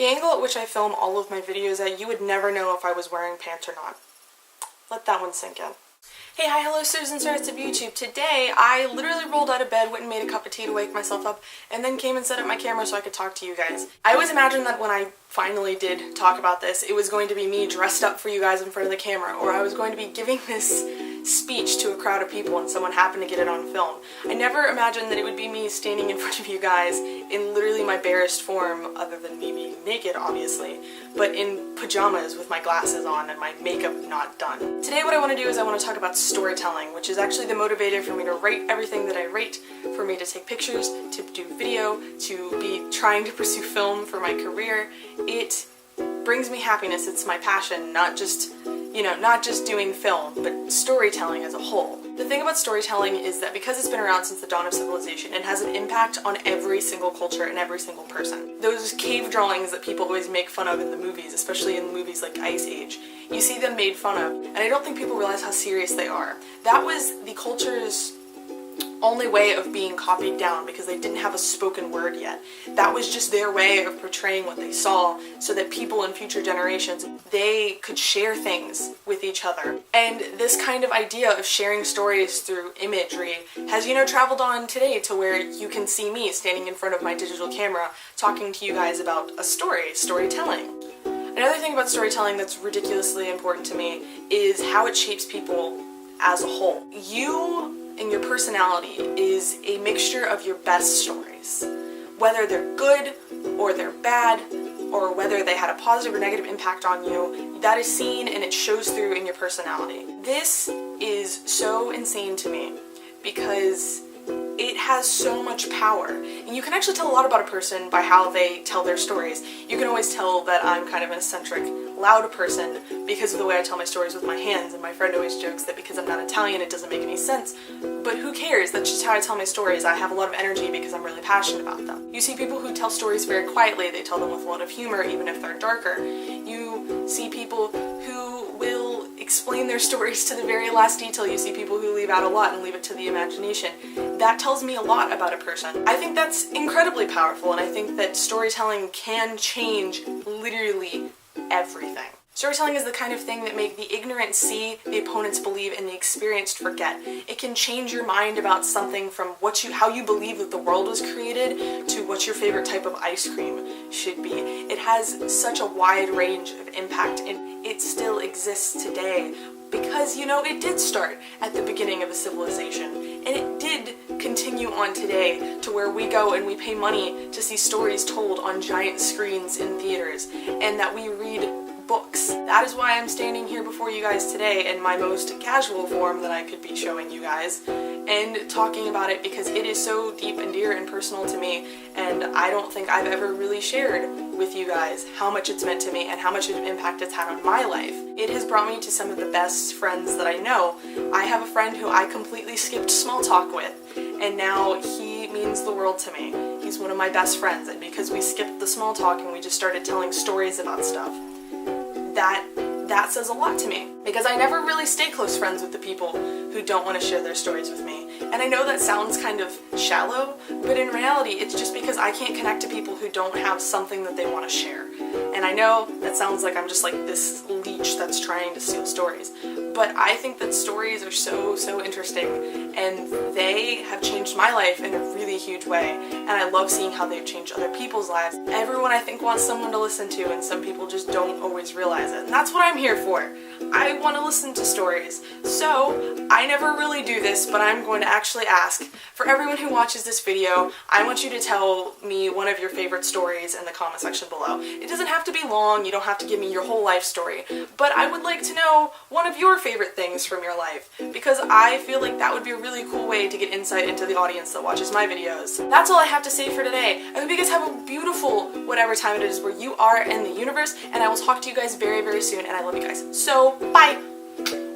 The angle at which I film all of my videos at, you would never know if I was wearing pants or not. Let that one sink in. Hey, hi, hello, Susan Starts of YouTube. Today, I literally rolled out of bed, went and made a cup of tea to wake myself up, and then came and set up my camera so I could talk to you guys. I always imagined that when I finally did talk about this, it was going to be me dressed up for you guys in front of the camera, or I was going to be giving this speech to a crowd of people and someone happened to get it on film. I never imagined that it would be me standing in front of you guys in literally my barest form, other than me being naked, obviously, but in pajamas with my glasses on and my makeup not done. Today what I want to do is I want to talk about storytelling, which is actually the motivator for me to write everything that I write, for me to take pictures, to do video, to be trying to pursue film for my career. It brings me happiness. It's my passion, not just doing film, but storytelling as a whole. The thing about storytelling is that because it's been around since the dawn of civilization, it has an impact on every single culture and every single person. Those cave drawings that people always make fun of in the movies, especially in movies like Ice Age, you see them made fun of, and I don't think people realize how serious they are. That was the culture's only way of being copied down because they didn't have a spoken word yet. That was just their way of portraying what they saw so that people in future generations, they could share things with each other. And this kind of idea of sharing stories through imagery has, traveled on today to where you can see me standing in front of my digital camera talking to you guys about a storytelling. Another thing about storytelling that's ridiculously important to me is how it shapes people as a whole. You and your personality is a mixture of your best stories. Whether they're good or they're bad, or whether they had a positive or negative impact on you, that is seen and it shows through in your personality. This is so insane to me because it has so much power. And you can actually tell a lot about a person by how they tell their stories. You can always tell that I'm kind of an eccentric, loud person because of the way I tell my stories with my hands, and my friend always jokes that because I'm not Italian it doesn't make any sense. But who cares? That's just how I tell my stories. I have a lot of energy because I'm really passionate about them. You see people who tell stories very quietly, they tell them with a lot of humor even if they're darker. You see people who will explain their stories to the very last detail. You see people who leave out a lot and leave it to the imagination. That tells me a lot about a person. I think that's incredibly powerful, and I think that storytelling can change literally everything. Storytelling is the kind of thing that make the ignorant see, the opponents believe, and the experienced forget. It can change your mind about something from how you believe that the world was created to what your favorite type of ice cream should be. It has such a wide range of impact, and it still exists today because, it did start at the beginning of a civilization, and it did continue on today to where we go and we pay money to see stories told on giant screens in theaters, and that we read books. That is why I'm standing here before you guys today in my most casual form that I could be showing you guys and talking about it, because it is so deep and dear and personal to me, and I don't think I've ever really shared with you guys how much it's meant to me and how much of an impact it's had on my life. It has brought me to some of the best friends that I know. I have a friend who I completely skipped small talk with, and now he means the world to me. He's one of my best friends, and because we skipped the small talk and we just started telling stories about stuff, that says a lot to me, because I never really stay close friends with the people who don't want to share their stories with me. And I know that sounds kind of shallow, but in reality it's just because I can't connect to people who don't have something that they want to share. And I know that sounds like I'm just like this leech that's trying to steal stories, but I think that stories are so interesting, and they have changed my life in a really huge way, and I love seeing how they've changed other people's lives. Everyone, I think, wants someone to listen to, and some people just don't always realize it, and that's what I'm here for. I want to listen to stories. So I never really do this, but I'm going to actually ask for everyone who watches this video, I want you to tell me one of your favorite stories in the comment section below. It doesn't have to be long, you don't have to give me your whole life story, but I would like to know one of your favorite things from your life, because I feel like that would be a really cool way to get insight into the audience that watches my videos. That's all I have to say for today. I hope you guys have a beautiful whatever time it is where you are in the universe, and I will talk to you guys very soon, and I love you guys. So, bye!